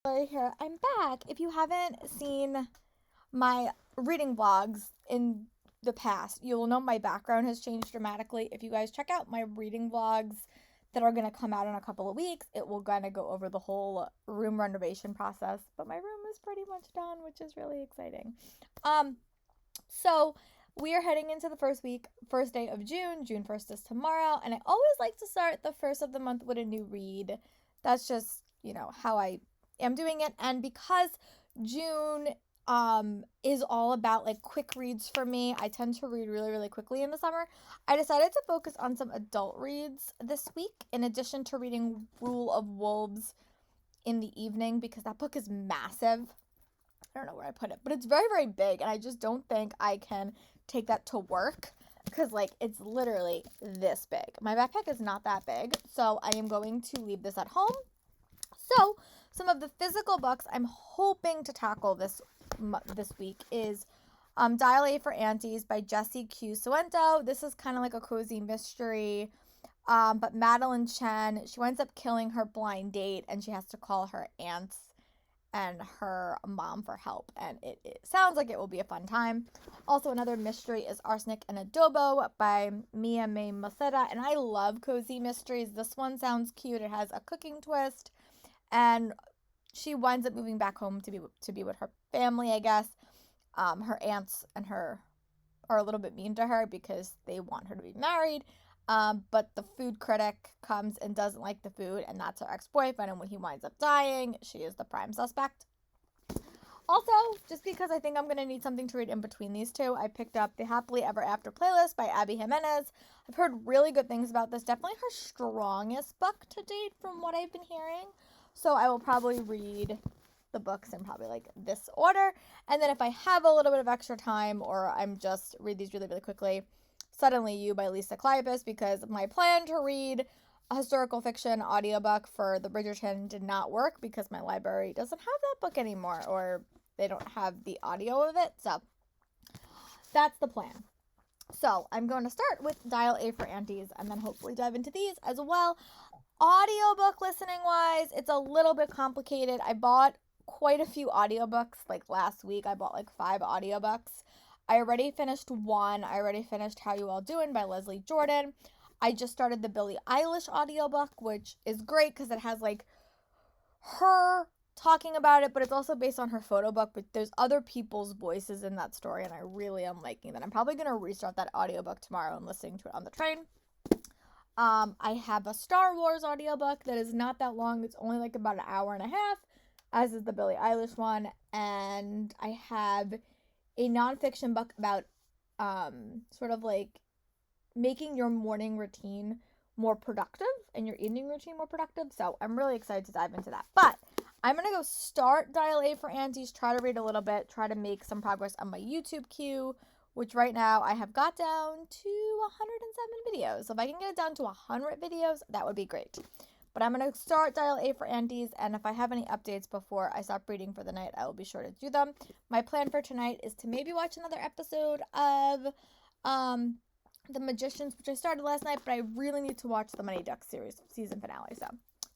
Lori here. I'm back. If you haven't seen my reading vlogs in the past, you'll know my background has changed dramatically. If you guys check out my reading vlogs that are going to come out in a couple of weeks, it will kind of go over the whole room renovation process. But my room is pretty much done, which is really exciting. Um, so we are heading into the first day of June. June 1st is tomorrow, and I always like to start the first of the month with a new read. That's just, how I am doing it. And because June is all about like quick reads for me, I tend to read really, really quickly in the summer. I decided to focus on some adult reads this week in addition to reading Rule of Wolves in the evening because that book is massive. I don't know where I put it, but it's very, very big, and I just don't think I can take that to work because, like, it's literally this big. My backpack is not that big, so I am going to leave this at home. So, some of the physical books I'm hoping to tackle this week is Dial A for Aunties by Jessie Q. Suento. This is kind of like a cozy mystery. But Madeline Chen, she winds up killing her blind date, and she has to call her aunts and her mom for help, and it sounds like it will be a fun time. Also, another mystery is Arsenic and Adobo by Mia May Maceda, and I love cozy mysteries. This one sounds cute. It has a cooking twist, and she winds up moving back home to be with her family, I guess. Her aunts and her are a little bit mean to her because they want her to be married. But the food critic comes and doesn't like the food, and that's her ex-boyfriend. And when he winds up dying, she is the prime suspect. Also, just because I think I'm going to need something to read in between these two, I picked up the Happily Ever After playlist by Abby Jimenez. I've heard really good things about this. Definitely her strongest book to date from what I've been hearing. So I will probably read the books in probably like this order. And then if I have a little bit of extra time or I'm just read these really, really quickly, Suddenly You by Lisa Kleypas, because my plan to read a historical fiction audiobook for the Bridgerton did not work because my library doesn't have that book anymore, or they don't have the audio of it. So that's the plan. So I'm going to start with Dial A for Aunties and then hopefully dive into these as well. Audiobook listening wise, it's a little bit complicated. I bought quite a few audiobooks like last week. I bought like 5 audiobooks. I already finished one. I already finished How You All Doing by Leslie Jordan. I just started the Billie Eilish audiobook, which is great because it has like her talking about it, but it's also based on her photo book, but there's other people's voices in that story, and I really am liking that. I'm probably going to restart that audiobook tomorrow and listening to it on the train. I have a Star Wars audiobook that is not that long. It's only like about an hour and a half, as is the Billie Eilish one. And I have a nonfiction book about sort of like making your morning routine more productive and your evening routine more productive. So I'm really excited to dive into that. But I'm going to go start Dial A for Aunties, try to read a little bit, try to make some progress on my YouTube queue, which right now I have got down to 107 videos. So if I can get it down to 100 videos, that would be great. But I'm going to start Dial A for Aunties, and if I have any updates before I stop reading for the night, I will be sure to do them. My plan for tonight is to maybe watch another episode of The Magicians, which I started last night, but I really need to watch the Money Ducks series season finale. So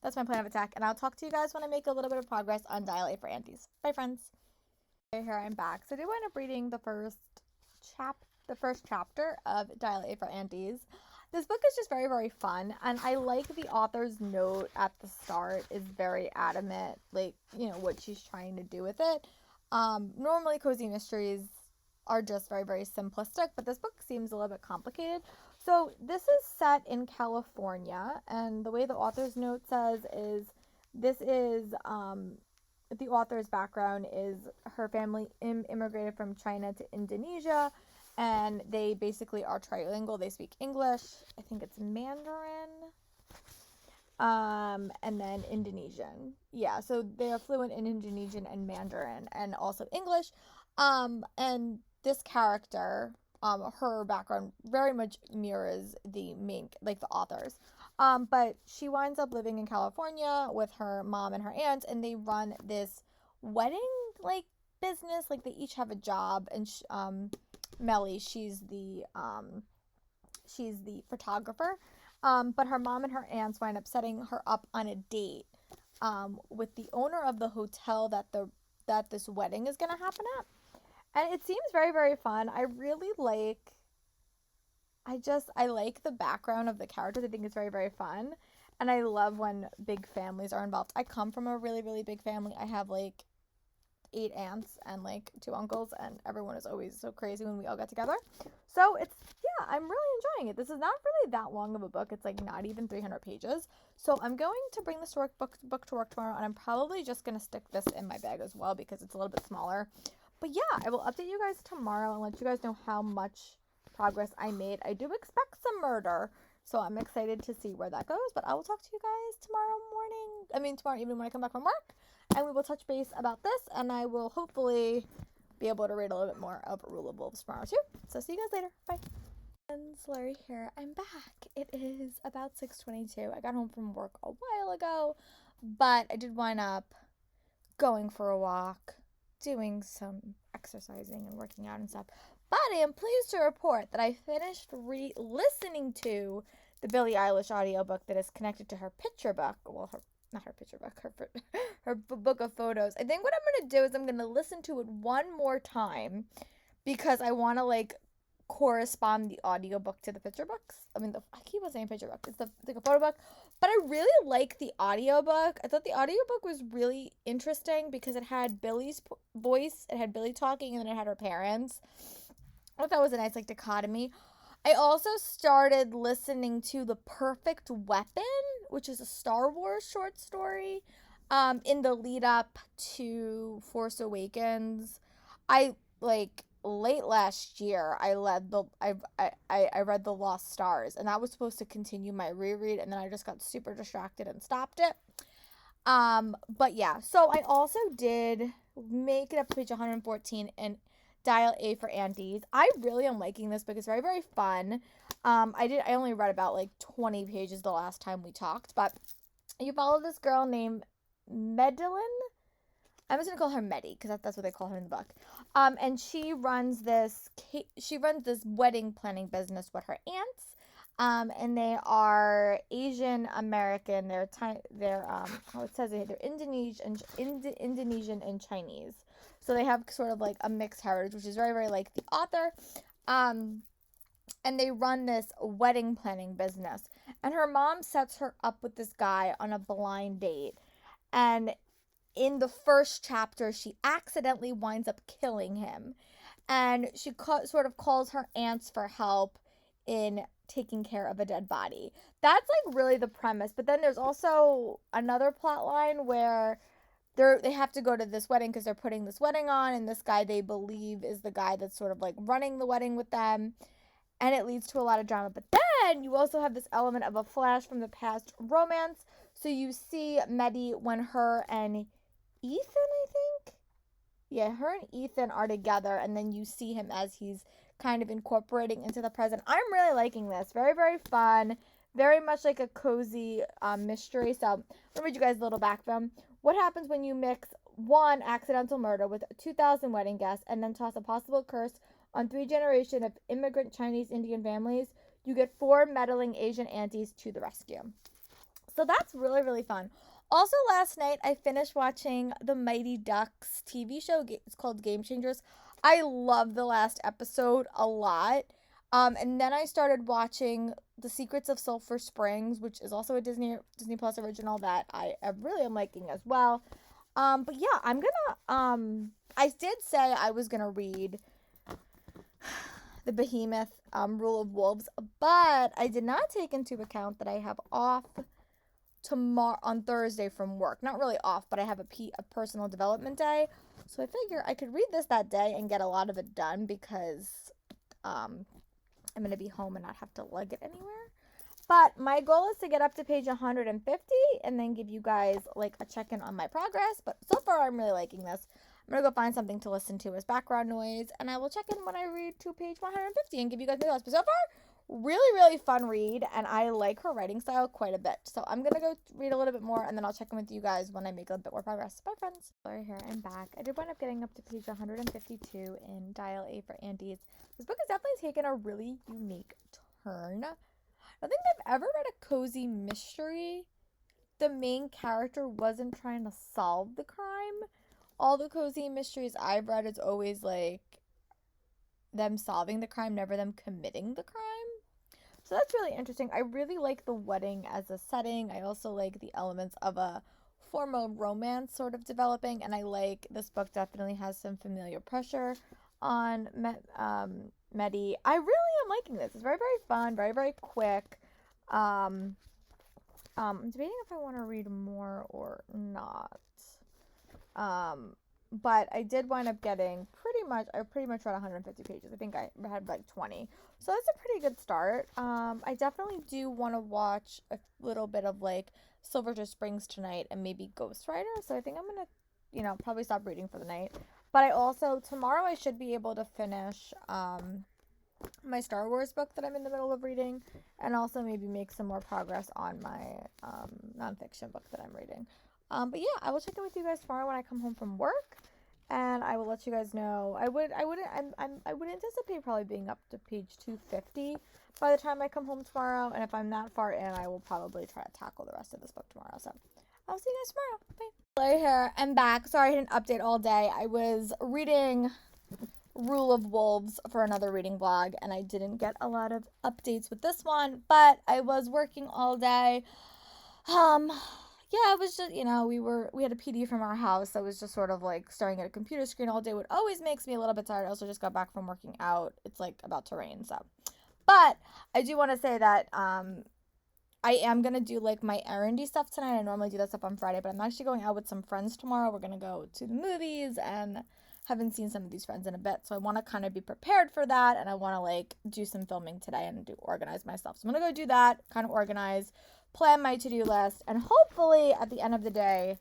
that's my plan of attack, and I'll talk to you guys when I make a little bit of progress on Dial A for Aunties. Bye, friends. Okay, here I'm back. So I did wind up reading the first chapter of Dial A for Aunties. This book is just very, very fun, and I like the author's note at the start is very adamant, like, what she's trying to do with it. Normally cozy mysteries are just very, very simplistic, but this book seems a little bit complicated. So this is set in California, and the way the author's note says is this is the author's background is her family immigrated from China to Indonesia, and they basically are trilingual. They speak English, I think it's Mandarin, and then Indonesian. Yeah, so they are fluent in Indonesian and Mandarin, and also English. And this character, her background very much mirrors the main, like the author's. But she winds up living in California with her mom and her aunt, and they run this wedding like business. Like they each have a job, and Melly, she's the photographer. But her mom and her aunts wind up setting her up on a date with the owner of the hotel that this wedding is gonna happen at. And it seems very, very fun. I really like I like the background of the characters. I think it's very, very fun. And I love when big families are involved. I come from a really, really big family. I have like 8 aunts and like 2 uncles, and everyone is always so crazy when we all get together. So it's, yeah, I'm really enjoying it. This is not really that long of a book. It's like not even 300 pages. So I'm going to bring this book to work tomorrow, and I'm probably just going to stick this in my bag as well because it's a little bit smaller. But yeah, I will update you guys tomorrow and let you guys know how much progress I made. I do expect some murder, so I'm excited to see where that goes. But I will talk to you guys tomorrow evening when I come back from work, and we will touch base about this, and I will hopefully be able to read a little bit more of Rule of Wolves tomorrow too. So see you guys later. Bye. Friends, Lori here. I'm back. It is about 6:22. I got home from work a while ago, but I did wind up going for a walk, doing some exercising and working out and stuff. But I am pleased to report that I finished listening to the Billie Eilish audiobook that is connected to her picture book. Well, not her picture book, her book of photos. I think what I'm going to do is I'm going to listen to it one more time because I want to like correspond the audiobook to the picture books. I keep on saying picture book. It's like a photo book. But I really like the audiobook. I thought the audiobook was really interesting because it had Billie's voice, it had Billie talking, and then it had her parents. I thought that was a nice like dichotomy. I also started listening to The Perfect Weapon, which is a Star Wars short story, in the lead up to Force Awakens. I like late last year I read The Lost Stars, and that was supposed to continue my reread, and then I just got super distracted and stopped it. But yeah, so I also did make it up to page 114 and Dial A for Aunties. I really am liking this book. It's very, very fun. I only read about like 20 pages the last time we talked, but you follow this girl named Medellin. I'm just gonna call her Medi because that's what they call her in the book. And she runs this wedding planning business with her aunts. And they are Asian American. They're it says it, they're Indonesian and Chinese. So they have sort of like a mixed heritage, which is very, very like the author. And they run this wedding planning business. And her mom sets her up with this guy on a blind date. And in the first chapter, she accidentally winds up killing him. And she sort of calls her aunts for help in taking care of a dead body. That's like really the premise. But then there's also another plot line where they have to go to this wedding because they're putting this wedding on, and this guy they believe is the guy that's sort of like running the wedding with them, and it leads to a lot of drama. But then you also have this element of a flash from the past romance. So you see Medi when her and Ethan, I think, yeah, her and Ethan are together, and then you see him as he's kind of incorporating into the present. I'm really liking this. Very, very fun. Very much like a cozy mystery. So I'm gonna read you guys a little background. What happens when you mix one accidental murder with 2,000 wedding guests and then toss a possible curse on 3 generations of immigrant Chinese Indian families? You get 4 meddling Asian aunties to the rescue. So that's really, really fun. Also, last night I finished watching the Mighty Ducks TV show. It's called Game Changers. I love the last episode a lot. And then I started watching The Secrets of Sulphur Springs, which is also a Disney Plus original that I really am liking as well. But yeah, I'm gonna I did say I was gonna read the Behemoth Rule of Wolves, but I did not take into account that I have off tomorrow on Thursday from work. Not really off, but I have a personal development day. So I figure I could read this that day and get a lot of it done because I'm going to be home and not have to lug it anywhere. But my goal is to get up to page 150 and then give you guys like a check-in on my progress. But so far I'm really liking this. I'm going to go find something to listen to as background noise, and I will check in when I read to page 150 and give you guys my thoughts. But so far, really, really fun read, and I like her writing style quite a bit. So I'm going to go read a little bit more, and then I'll check in with you guys when I make a bit more progress. Bye, friends. Laura here. I'm back. I did wind up getting up to page 152 in Dial A for Aunties. This book has definitely taken a really unique turn. I don't think I've ever read a cozy mystery the main character wasn't trying to solve the crime. All the cozy mysteries I've read is always like them solving the crime, never them committing the crime. So that's really interesting. I really like the wedding as a setting. I also like the elements of a formal romance sort of developing, and I like this book definitely has some familiar pressure on Medi. I really am liking this. It's very, very fun, very, very quick. Um, I'm debating if I want to read more or not. Um, but I did wind up getting I pretty much read 150 pages. I think I had like 20. So that's a pretty good start. I definitely do want to watch a little bit of like Silverter Springs tonight and maybe Ghost Rider. So I think I'm going to, probably stop reading for the night. But I also, tomorrow I should be able to finish my Star Wars book that I'm in the middle of reading, and also maybe make some more progress on my nonfiction book that I'm reading. But yeah, I will check in with you guys tomorrow when I come home from work, and I will let you guys know. I would anticipate probably being up to page 250 by the time I come home tomorrow, and if I'm that far in, I will probably try to tackle the rest of this book tomorrow. So I'll see you guys tomorrow. Bye. Hello here. I'm back. Sorry I didn't update all day. I was reading Rule of Wolves for another reading blog, and I didn't get a lot of updates with this one, but I was working all day. Yeah, it was just, we had a PD from our house that was just sort of like staring at a computer screen all day, what always makes me a little bit tired. I also just got back from working out. It's like about to rain, so. But I do want to say that I am going to do like my errandy stuff tonight. I normally do that stuff on Friday, but I'm actually going out with some friends tomorrow. We're going to go to the movies, and haven't seen some of these friends in a bit, so I want to kind of be prepared for that, and I want to like do some filming today and organize myself. So I'm going to go do that, kind of organize, plan my to-do list, and hopefully at the end of the day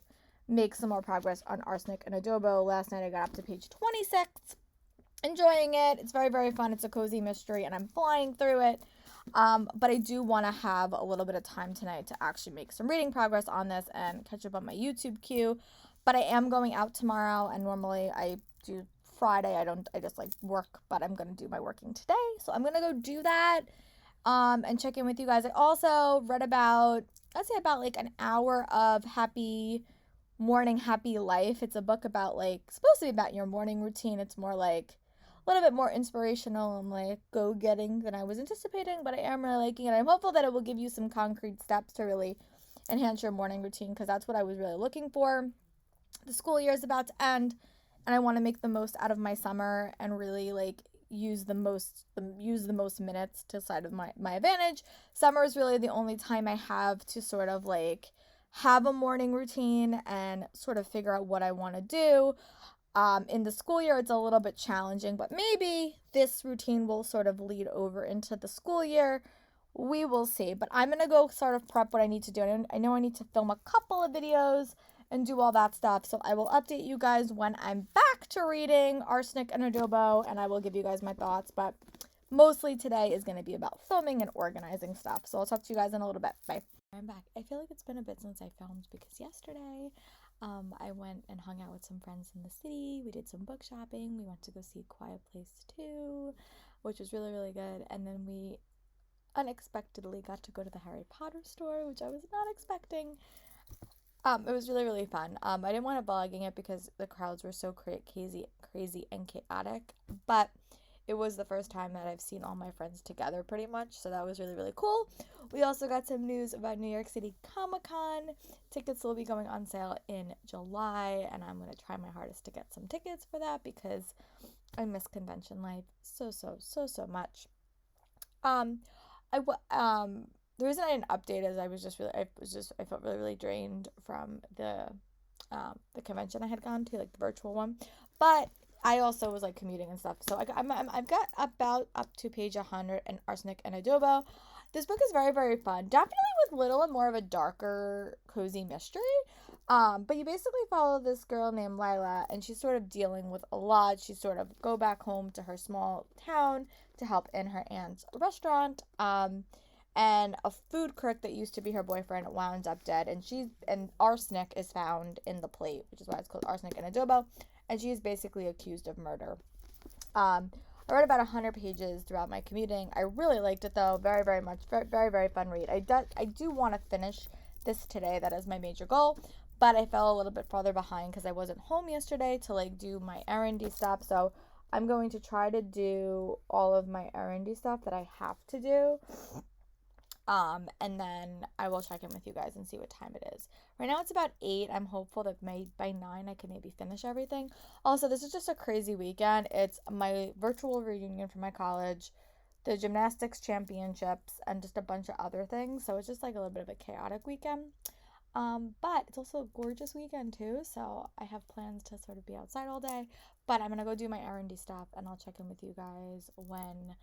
make some more progress on Arsenic and Adobo. Last night I got up to page 26. Enjoying it. It's very, very fun. It's a cozy mystery, and I'm flying through it. But I do want to have a little bit of time tonight to actually make some reading progress on this and catch up on my YouTube queue. But I am going out tomorrow, and normally I do Friday. I just like work, but I'm going to do my working today. So I'm going to go do that and check in with you guys. I also read about like an hour of Happy Morning, Happy Life. It's a book about like, supposed to be about your morning routine. It's more like a little bit more inspirational and like go-getting than I was anticipating, but I am really liking it. I'm hopeful that it will give you some concrete steps to really enhance your morning routine, because that's what I was really looking for. The school year is about to end, and I want to make the most out of my summer and really like use the most minutes to side of my advantage. Summer is really the only time I have to sort of like have a morning routine and sort of figure out what I want to do. In the school year, it's a little bit challenging, but maybe this routine will sort of lead over into the school year. We will see. But I'm going to go sort of prep what I need to do. I know I need to film a couple of videos and do all that stuff. So I will update you guys when I'm back to reading Arsenic and Adobo, and I will give you guys my thoughts. But mostly today is going to be about filming and organizing stuff. So I'll talk to you guys in a little bit. Bye. I'm back. I feel like it's been a bit since I filmed, because yesterday I went and hung out with some friends in the city. We did some book shopping. We went to go see Quiet Place 2, which was really, really good. And then we unexpectedly got to go to the Harry Potter store, which I was not expecting. It was really, really fun. I didn't want to vlogging it because the crowds were so crazy and chaotic, but it was the first time that I've seen all my friends together pretty much, so that was really, really cool. We also got some news about New York City Comic-Con. Tickets will be going on sale in July, and I'm going to try my hardest to get some tickets for that because I miss convention life so much. The reason I didn't update is I felt really, really drained from the convention I had gone to, like the virtual one, but I also was like commuting and stuff, so I've got about up to page 100 in Arsenic and Adobo. This book is very, very fun, definitely with little and more of a darker, cozy mystery. But you basically follow this girl named Lila, and she's sort of dealing with a lot. She sort of go back home to her small town to help in her aunt's restaurant. And a food critic that used to be her boyfriend wound up dead, and arsenic is found in the plate, which is why it's called Arsenic and Adobo, and she is basically accused of murder. I read about 100 pages throughout my commuting. I really liked it though, very, very much, very, very, very fun read. I do want to finish this today. That is my major goal. But I fell a little bit farther behind because I wasn't home yesterday to like do my errandy stuff. So I'm going to try to do all of my errandy stuff that I have to do. And then I will check in with you guys and see what time it is. Right now it's about 8. I'm hopeful that by 9 I can maybe finish everything. Also, this is just a crazy weekend. It's my virtual reunion from my college, the gymnastics championships, and just a bunch of other things. So it's just like a little bit of a chaotic weekend. But it's also a gorgeous weekend too. So I have plans to sort of be outside all day. But I'm gonna go do my errandy stuff, and I'll check in with you guys when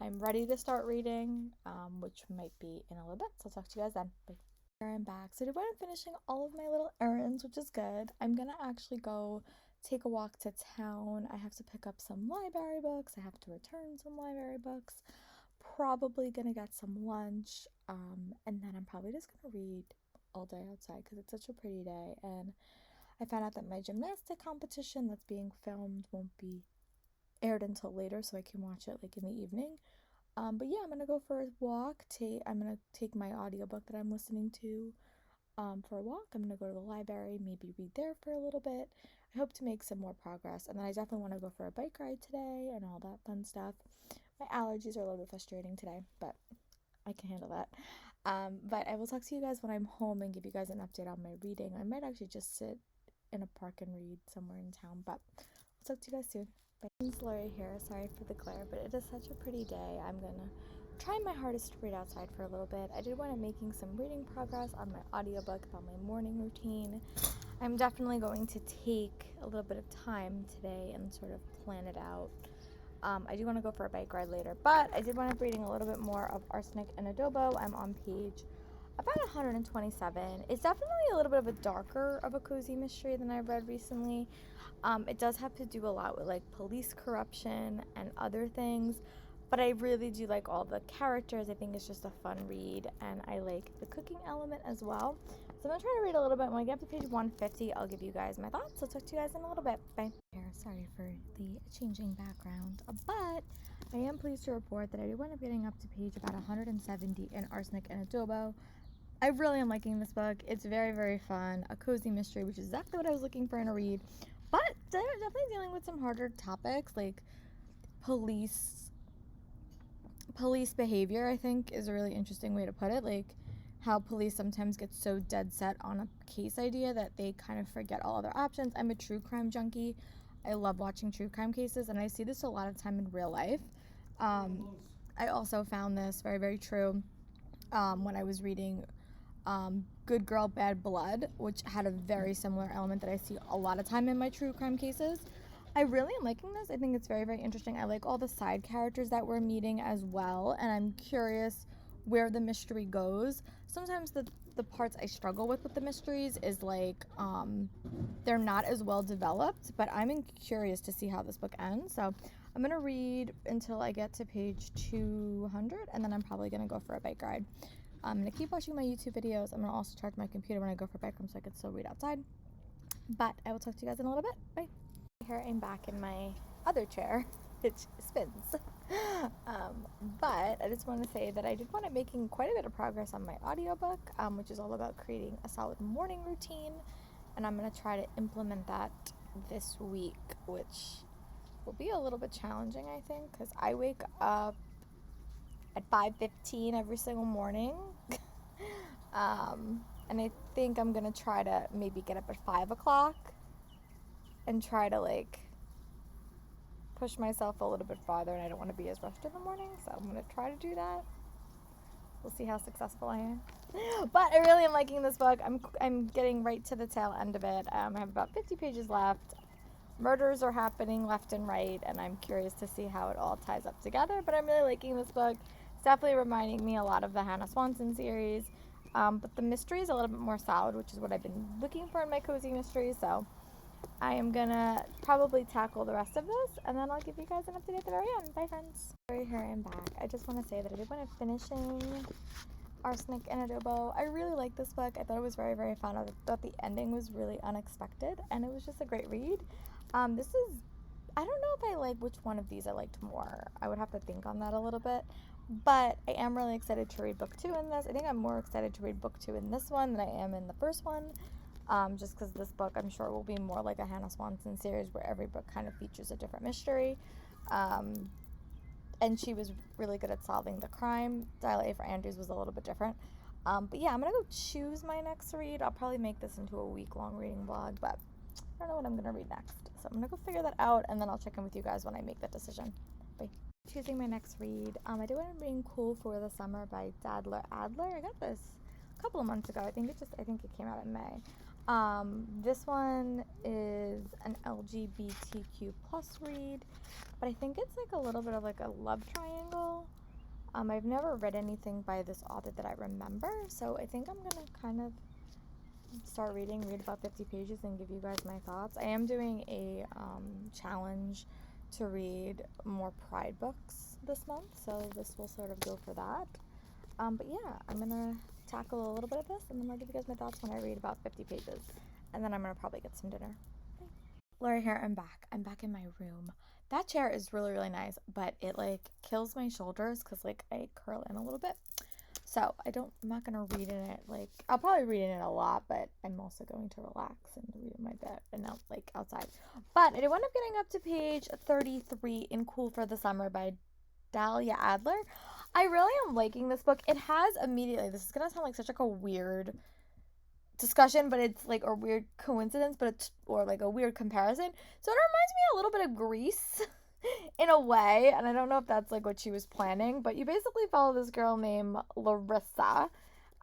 I'm ready to start reading, which might be in a little bit. So I'll talk to you guys then. Bye. Here I'm back. So today I'm finishing all of my little errands, which is good. I'm gonna actually go take a walk to town. I have to pick up some library books. I have to return some library books. Probably gonna get some lunch. And then I'm probably just gonna read all day outside because it's such a pretty day. And I found out that my gymnastic competition that's being filmed won't be aired until later, so I can watch it like in the evening. But yeah, I'm gonna go for a walk. I'm gonna take my audiobook that I'm listening to for a walk. I'm gonna go to the library, maybe read there for a little bit. I hope to make some more progress, and then I definitely want to go for a bike ride today and all that fun stuff. My allergies are a little bit frustrating today, but I can handle that. But I will talk to you guys when I'm home and give you guys an update on my reading. I might actually just sit in a park and read somewhere in town, but I'll talk to you guys soon. Bye. It's Lori here. Sorry for the glare, but it is such a pretty day. I'm gonna try my hardest to read outside for a little bit. I did want to making some reading progress on my audiobook about my morning routine. I'm definitely going to take a little bit of time today and sort of plan it out. I do want to go for a bike ride later, but I did want to be reading a little bit more of Arsenic and Adobo. I'm on page about 127. It's definitely a little bit of a darker of a cozy mystery than I've read recently. It does have to do a lot with like police corruption and other things, but I really do like all the characters. I think it's just a fun read, and I like the cooking element as well. So I'm gonna try to read a little bit. When I get to page 150, I'll give you guys my thoughts. I'll talk to you guys in a little bit. Bye. Sorry for the changing background, but I am pleased to report that I do end up getting up to page about 170 in Arsenic and Adobo. I really am liking this book. It's very, very fun. A cozy mystery, which is exactly what I was looking for in a read. But they're definitely dealing with some harder topics, like police behavior, I think, is a really interesting way to put it. Like how police sometimes get so dead set on a case idea that they kind of forget all other options. I'm a true crime junkie. I love watching true crime cases, and I see this a lot of time in real life. I also found this very, very true when I was reading Good Girl, Bad Blood, which had a very similar element that I see a lot of time in my true crime cases. I really am liking this. I think it's very, very interesting. I like all the side characters that we're meeting as well, and I'm curious where the mystery goes. Sometimes the parts I struggle with the mysteries is like they're not as well developed, but I'm curious to see how this book ends. So I'm going to read until I get to page 200, and then I'm probably going to go for a bike ride. I'm going to keep watching my YouTube videos. I'm going to also charge my computer when I go for bike ride so I can still read outside. But I will talk to you guys in a little bit. Bye. Here I'm back in my other chair, which spins. But I just want to say that I did want to making quite a bit of progress on my audiobook, which is all about creating a solid morning routine. And I'm going to try to implement that this week, which will be a little bit challenging, I think, because I wake up at 5:15 every single morning. And I think I'm going to try to maybe get up at 5 o'clock and try to like push myself a little bit farther, and I don't want to be as rushed in the morning, so I'm going to try to do that. We'll see how successful I am. But I really am liking this book. I'm getting right to the tail end of it. I have about 50 pages left. Murders are happening left and right, and I'm curious to see how it all ties up together, but I'm really liking this book. It's definitely reminding me a lot of the Hannah Swanson series, but the mystery is a little bit more solid, which is what I've been looking for in my cozy mysteries, so I am gonna probably tackle the rest of this, and then I'll give you guys an update at the very end. Bye, friends. Here I am back. I just want to say that I did want to finishing Arsenic and Adobo. I really like this book. I thought it was very, very fun. I thought the ending was really unexpected, and it was just a great read. This is, I don't know if I like which one of these I liked more. I would have to think on that a little bit, But I am really excited to read book 2 in this. I think I'm more excited to read book 2 in this one than I am in the first one. Just because this book, I'm sure, will be more like a Hannah Swanson series where every book kind of features a different mystery. And she was really good at solving the crime. Dial A for Andrews was a little bit different. But yeah, I'm going to go choose my next read. I'll probably make this into a week-long reading vlog, but I don't know what I'm going to read next. So I'm going to go figure that out, and then I'll check in with you guys when I make that decision. Bye. Choosing my next read. I did want to read Cool for the Summer by Dadler Adler. I got this a couple of months ago. I think it came out in May. This one is an LGBTQ plus read, but I think it's like a little bit of like a love triangle. I've never read anything by this author that I remember, so I think I'm gonna kind of read about 50 pages and give you guys my thoughts. I am doing a challenge to read more Pride books this month, so this will sort of go for that. But yeah, I'm gonna tackle a little bit of this, and then I'll give you guys my thoughts when I read about 50 pages, and then I'm gonna probably get some dinner. Bye. Lori here, I'm back in my room. That chair is really, really nice, but it like kills my shoulders because like I curl in a little bit. So I'm not gonna read in it. Like I'll probably read in it a lot, but I'm also going to relax and read in my bed and not like outside. But I did wind up getting up to page 33 in Cool for the Summer by Dahlia Adler. I really am liking this book. It has immediately, this is gonna sound like such like a weird discussion, but it's like a weird coincidence, or like a weird comparison. So it reminds me a little bit of Grease in a way, and I don't know if that's like what she was planning, but you basically follow this girl named Larissa,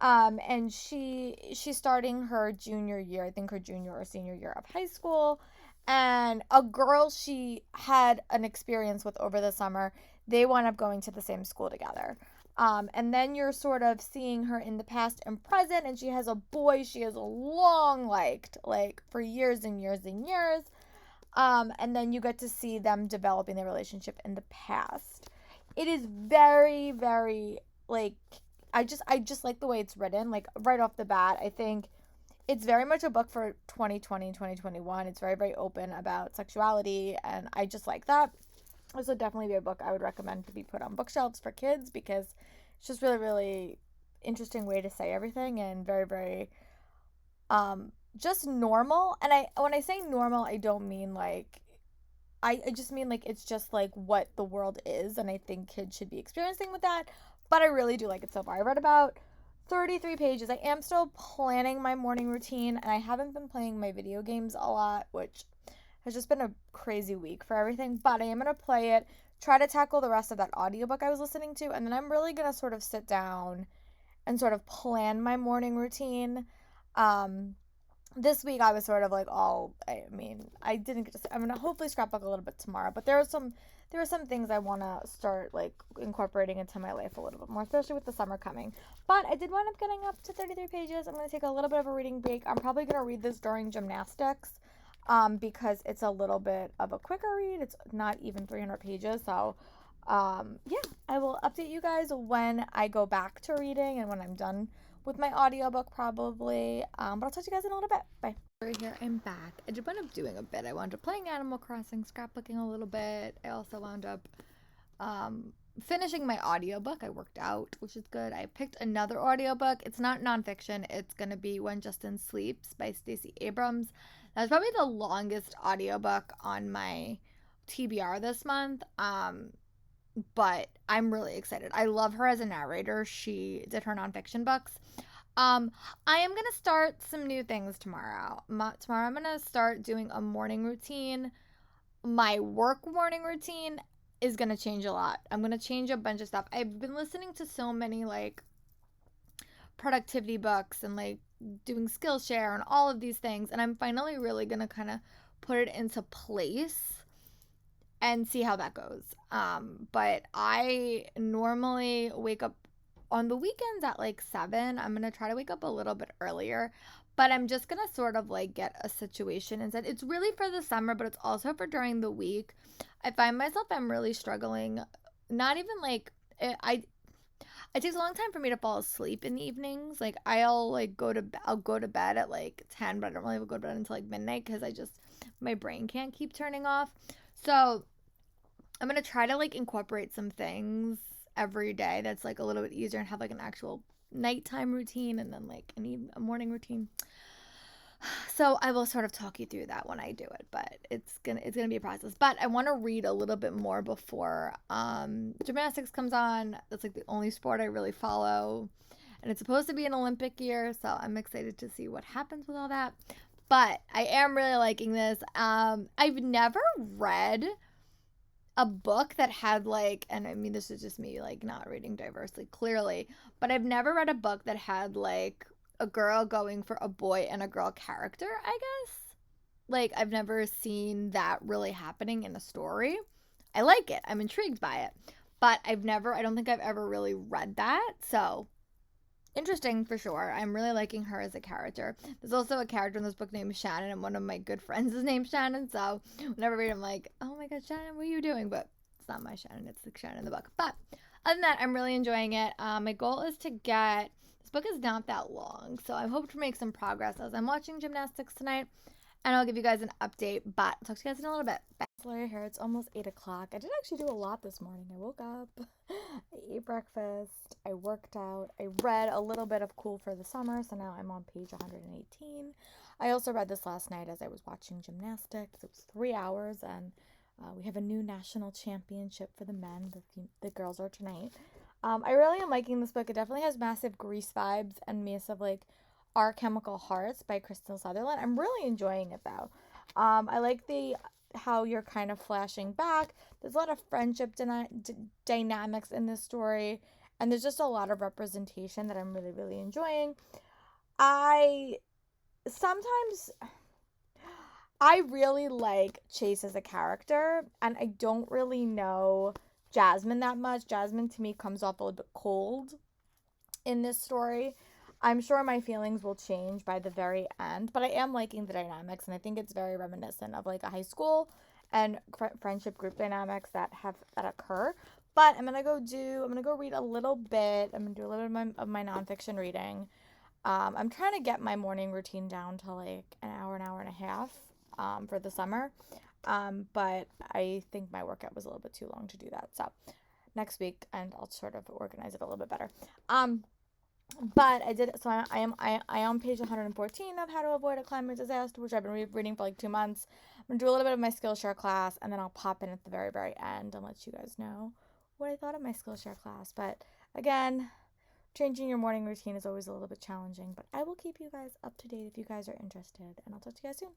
and she's starting her junior year, I think her junior or senior year of high school, and a girl she had an experience with over the summer, they wound up going to the same school together. And then you're sort of seeing her in the past and present, and she has a boy she has long liked, like for years and years and years. And then you get to see them developing their relationship in the past. It is very, very like I just like the way it's written. Like right off the bat, I think it's very much a book for 2020 and 2021. It's very, very open about sexuality, and I just like that. This would definitely be a book I would recommend to be put on bookshelves for kids because it's just really, really interesting way to say everything and very, very just normal. And when I say normal, I don't mean like I just mean like it's just like what the world is, and I think kids should be experiencing with that. But I really do like it so far. I read about 33 pages. I am still planning my morning routine, and I haven't been playing my video games a lot, which has just been a crazy week for everything. But I am going to play it, try to tackle the rest of that audiobook I was listening to, and then I'm really going to sort of sit down and sort of plan my morning routine. This week I was sort of like I didn't get to, I'm going to hopefully scrapbook a little bit tomorrow, but there are some things I want to start like incorporating into my life a little bit more, especially with the summer coming. But I did wind up getting up to 33 pages. I'm going to take a little bit of a reading break. I'm probably going to read this during gymnastics, because it's a little bit of a quicker read. It's not even 300 pages. So, yeah, I will update you guys when I go back to reading and when I'm done with my audiobook probably. But I'll talk to you guys in a little bit. Bye. Right here, I'm back. I did wind up doing a bit. I wound up playing Animal Crossing, scrapbooking a little bit. I also wound up finishing my audiobook. I worked out, which is good. I picked another audiobook. It's not nonfiction. It's going to be When Justin Sleeps by Stacey Abrams. That's probably the longest audiobook on my TBR this month. But I'm really excited. I love her as a narrator. She did her nonfiction books. I am going to start some new things tomorrow. Tomorrow I'm going to start doing a morning routine. My work morning routine is going to change a lot. I'm going to change a bunch of stuff. I've been listening to so many like productivity books and like doing Skillshare and all of these things, and I'm finally really going to kind of put it into place and see how that goes. But I normally wake up on the weekends at like 7. I'm going to try to wake up a little bit earlier, but I'm just going to sort of like get a situation and said it's really for the summer, but it's also for during the week. I find myself, I'm really struggling. Not even like, it takes a long time for me to fall asleep in the evenings. Like I'll go to bed at like 10, but I don't really go to bed until like midnight because my brain can't keep turning off. So I'm going to try to like incorporate some things every day that's like a little bit easier and have like an actual nighttime routine and then like a morning routine. So I will sort of talk you through that when I do it, but it's gonna be a process. But I want to read a little bit more before gymnastics comes on. That's like the only sport I really follow, and it's supposed to be an Olympic year, so I'm excited to see what happens with all that. But I am really liking this. I've never read a book that had like, and I mean this is just me like not reading diversely clearly, but I've never read a book that had like a girl going for a boy and a girl character, I guess. Like, I've never seen that really happening in a story. I like it. I'm intrigued by it. But I don't think I've ever really read that. So, interesting for sure. I'm really liking her as a character. There's also a character in this book named Shannon, and one of my good friends is named Shannon. So, whenever I read, I'm like, oh my God, Shannon, what are you doing? But it's not my Shannon. It's the Shannon in the book. But other than that, I'm really enjoying it. My goal is to get... This book is not that long, so I hope to make some progress as I'm watching gymnastics tonight, and I'll give you guys an update, but I'll talk to you guys in a little bit. Bye. Larry here. It's almost 8 o'clock. I did actually do a lot this morning. I woke up, I ate breakfast, I worked out, I read a little bit of Cool for the Summer, so now I'm on page 118. I also read this last night as I was watching gymnastics. It was 3 hours, and we have a new national championship for the men. The girls are tonight. I really am liking this book. It definitely has massive Grease vibes and massive like Our Chemical Hearts by Kristen Sutherland. I'm really enjoying it though. I like how you're kind of flashing back. There's a lot of friendship dynamics in this story, and there's just a lot of representation that I'm really, really enjoying. I really like Chase as a character, and I don't really know Jasmine that much. Jasmine to me comes off a little bit cold in this story. I'm sure my feelings will change by the very end, but I am liking the dynamics, and I think it's very reminiscent of like a high school and friendship group dynamics that occur. But I'm gonna go read a little bit. I'm gonna do a little bit of my nonfiction reading. I'm trying to get my morning routine down to like an hour and a half for the summer. But I think my workout was a little bit too long to do that. So next week, and I'll sort of organize it a little bit better. But I did, so I am on page 114 of How to Avoid a Climate Disaster, which I've been reading for like 2 months. I'm going to do a little bit of my Skillshare class, and then I'll pop in at the very, very end and let you guys know what I thought of my Skillshare class. But again, changing your morning routine is always a little bit challenging, but I will keep you guys up to date if you guys are interested, and I'll talk to you guys soon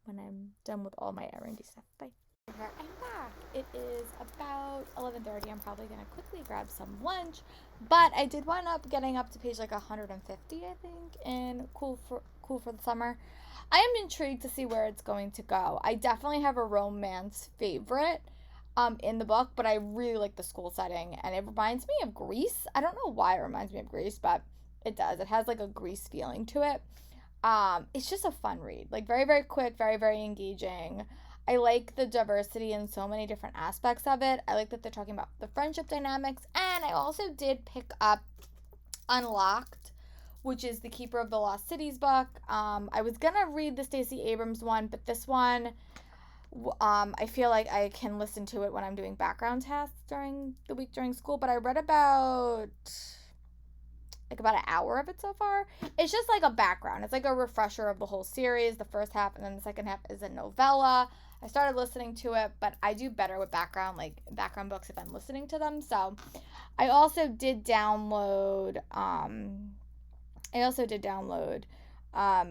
when I'm done with all my errandy stuff. Bye. Here I'm back. It is about 11:30. I'm probably going to quickly grab some lunch, but I did wind up getting up to page like 150, I think, in Cool for the Summer. I am intrigued to see where it's going to go. I definitely have a romance favorite in the book, but I really like the school setting, and it reminds me of Grease. I don't know why it reminds me of Grease, but it does. It has like a Grease feeling to it. It's just a fun read, like very, very quick, very, very engaging. I like the diversity in so many different aspects of it. I like that they're talking about the friendship dynamics, and I also did pick up Unlocked, which is the Keeper of the Lost Cities book. I was gonna read the Stacey Abrams one, but this one, I feel like I can listen to it when I'm doing background tasks during the week during school, but I read about an hour of it so far. It's just like a background. It's like a refresher of the whole series, the first half, and then the second half is a novella. I started listening to it, but I do better with background books if I'm listening to them. So I also did download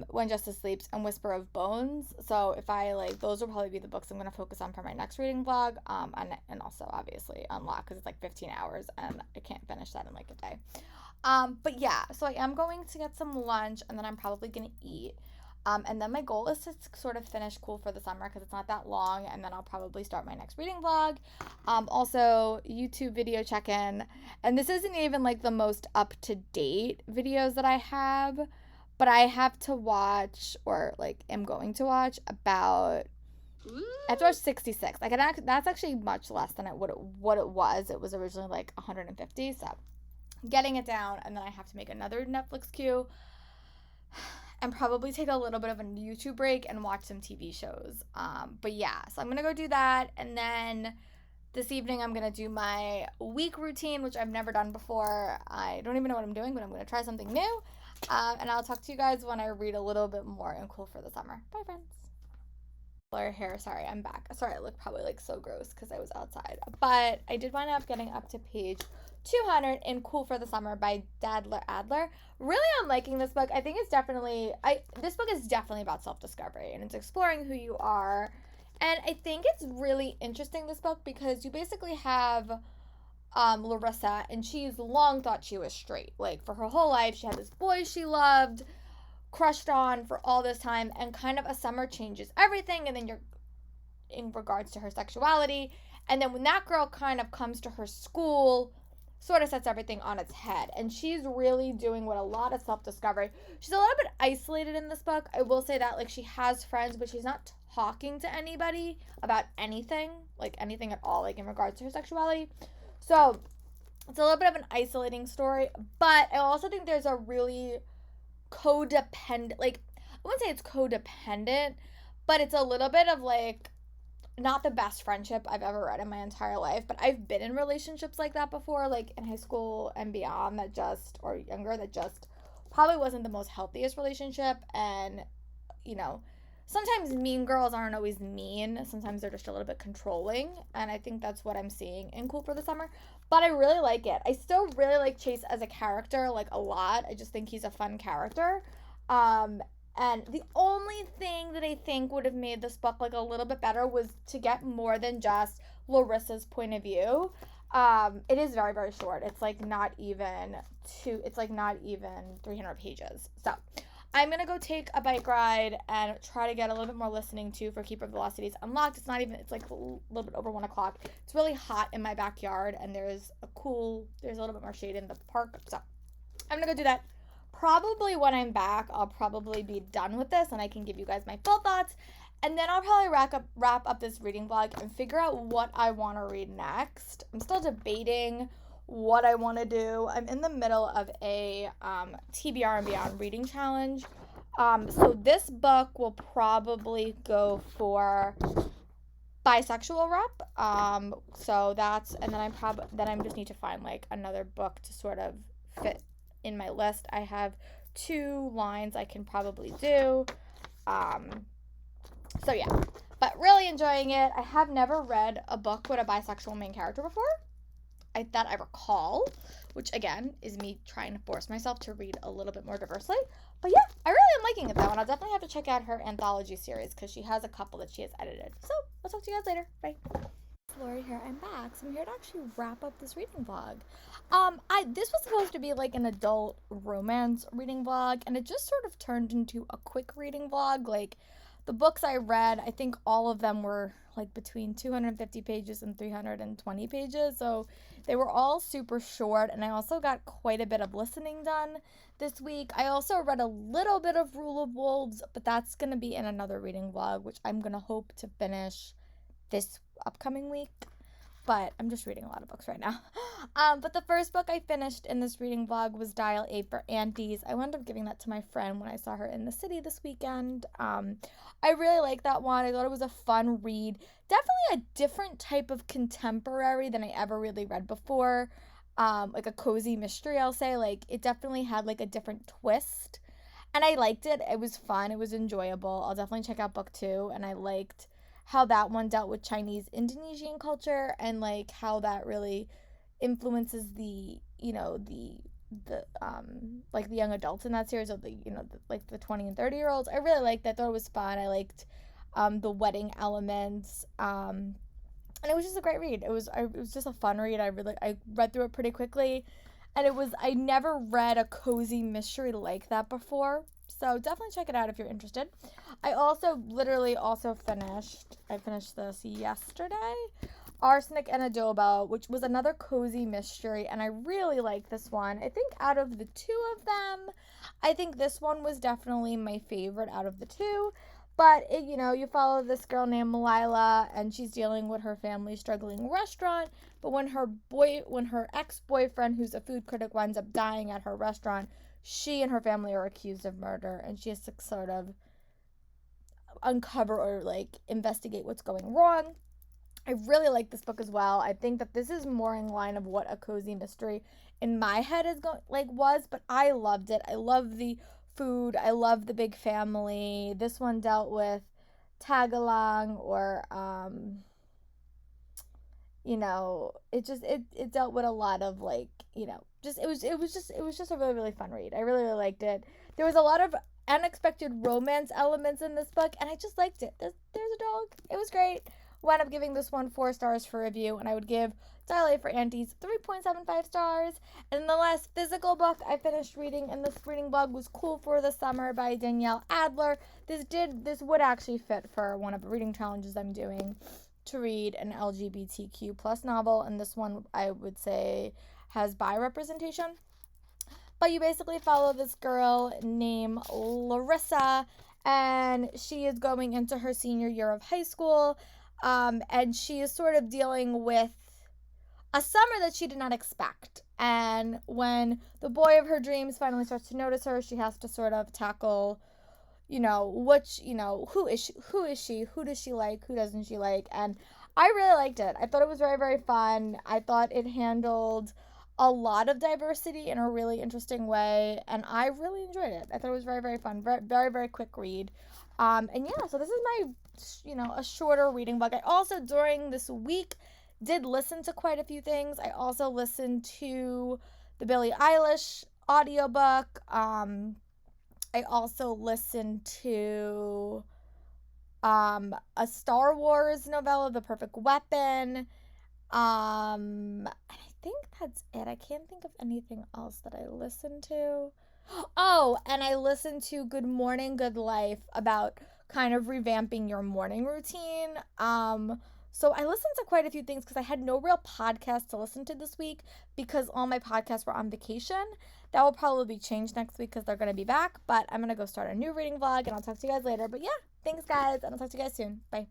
When Justice Sleeps and Whisper of Bones. So if I those will probably be the books I'm going to focus on for my next reading vlog. And also obviously Unlock, because it's like 15 hours and I can't finish that in like a day. But yeah, so I am going to get some lunch, and then I'm probably going to eat. And then my goal is to sort of finish Cool for the Summer, because it's not that long, and then I'll probably start my next reading vlog. Also, YouTube video check-in. And this isn't even like the most up-to-date videos that I have, but I have to watch, or like am going to watch, about... I have to watch 66. That's actually much less than what it was. It was originally like 150, so... getting it down, and then I have to make another Netflix queue and probably take a little bit of a YouTube break and watch some TV shows. But yeah, so I'm gonna go do that, and then This evening I'm going to do my week routine, which I've never done before. I don't even know what I'm doing, but I'm going to try something new. And I'll talk to you guys when I read a little bit more in Cool for the Summer. Bye, friends. Blur hair. Sorry, I'm back. Sorry, I look probably like so gross because I was outside. But I did wind up getting up to page 200 in Cool for the Summer by Dadler Adler. Really, I'm liking this book. I think it's definitely, this book is definitely about self-discovery, and it's exploring who you are. And I think it's really interesting, this book, because you basically have Larissa, and she's long thought she was straight. Like, for her whole life, she had this boy she loved, crushed on for all this time, and kind of a summer changes everything, and then you're in regards to her sexuality, and then when that girl kind of comes to her school, sort of sets everything on its head, and she's really doing what a lot of self-discovery. She's a little bit isolated in this book, I will say that. Like, she has friends, but she's not talking to anybody about anything, like anything at all, like in regards to her sexuality. So it's a little bit of an isolating story, but I also think there's a really codependent, like, I wouldn't say it's codependent, but it's a little bit of like not the best friendship I've ever read in my entire life, but I've been in relationships like that before, like in high school and beyond, that just, or younger, that just probably wasn't the most healthiest relationship. And, you know, sometimes mean girls aren't always mean. Sometimes they're just a little bit controlling, and I think that's what I'm seeing in Cool for the Summer. But I really like it. I still really like Chase as a character, like, a lot. I just think he's a fun character. And the only thing that I think would have made this book like a little bit better was to get more than just Larissa's point of view. It is very, very short. It's like not even 300 pages. So I'm going to go take a bike ride and try to get a little bit more listening to for Keeper of Velocities Unlocked. It's like a little bit over 1 o'clock. It's really hot in my backyard, and there's a little bit more shade in the park. So I'm going to go do that. Probably when I'm back, I'll probably be done with this, and I can give you guys my full thoughts. And then I'll probably wrap up this reading vlog and figure out what I want to read next. I'm still debating what I want to do. I'm in the middle of a TBR and Beyond reading challenge. So this book will probably go for bisexual rep. So that's, and then I just need to find like another book to sort of fit in my list. I have 2 lines I can probably do. So yeah, but really enjoying it. I have never read a book with a bisexual main character before, that I recall, which again is me trying to force myself to read a little bit more diversely. But yeah, I really am liking it though, and I'll definitely have to check out her anthology series because she has a couple that she has edited. So I'll talk to you guys later. Bye. Lori here. I'm back. So I'm here to actually wrap up this reading vlog. This was supposed to be like an adult romance reading vlog, and it just sort of turned into a quick reading vlog. Like, the books I read, I think all of them were like between 250 pages and 320 pages, so they were all super short, and I also got quite a bit of listening done this week. I also read a little bit of Rule of Wolves, but that's going to be in another reading vlog, which I'm going to hope to finish this upcoming week. But I'm just reading a lot of books right now. But the first book I finished in this reading vlog was Dial 8 for Aunties. I wound up giving that to my friend when I saw her in the city this weekend. I really liked that one. I thought it was a fun read. Definitely a different type of contemporary than I ever really read before. Like a cozy mystery, I'll say. Like, it definitely had like a different twist. And I liked it. It was fun. It was enjoyable. I'll definitely check out book 2. And I liked how that one dealt with Chinese Indonesian culture, and like how that really influences the like the young adults in that series, of the like the 20 and 30-year-olds. I really liked that. I thought it was fun. I liked the wedding elements, and it was just a great read. It was just a fun read. I read through it pretty quickly, and I never read a cozy mystery like that before. So definitely check it out if you're interested. I finished this yesterday, Arsenic and Adobo, which was another cozy mystery, and I really like this one. I think out of the 2 of them, I think this one was definitely my favorite out of the 2. But you follow this girl named Malila, and she's dealing with her family's struggling restaurant. But when her ex-boyfriend, who's a food critic, winds up dying at her restaurant, she and her family are accused of murder, and she has to sort of uncover or like investigate what's going wrong. I really like this book as well. I think that this is more in line of what a cozy mystery in my head is was, but I loved it. I love the food. I love the big family. This one dealt with tag along or it dealt with a lot of just it was just a really, really fun read. I really, really liked it. There was a lot of unexpected romance elements in this book, and I just liked it. There's a dog. It was great. Wound up giving this one 4 stars for review, and I would give Dial A for Aunties 3.75 stars. And the last physical book I finished reading in this reading blog was Cool for the Summer by Danielle Adler. This would actually fit for one of the reading challenges I'm doing, to read an LGBTQ plus novel, and this one I would say has bi representation. But you basically follow this girl named Larissa, and she is going into her senior year of high school, and she is sort of dealing with a summer that she did not expect. And when the boy of her dreams finally starts to notice her, she has to sort of tackle, who is she, who does she like, who doesn't she like. And I really liked it. I thought it was very, very fun. I thought it handled a lot of diversity in a really interesting way, and I really enjoyed it. I thought it was very, very fun. Very, very, very quick read. And yeah, so this is my a shorter reading book. I also, during this week, did listen to quite a few things. I also listened to the Billie Eilish audiobook. I also listened to a Star Wars novella, The Perfect Weapon. And I think that's it. I can't think of anything else that I listened to. Oh, and I listened to Good Morning, Good Life, about kind of revamping your morning routine. So I listened to quite a few things because I had no real podcast to listen to this week because all my podcasts were on vacation. That will probably be changed next week because they're going to be back. But I'm going to go start a new reading vlog, and I'll talk to you guys later. But yeah, thanks, guys, and I'll talk to you guys soon. Bye.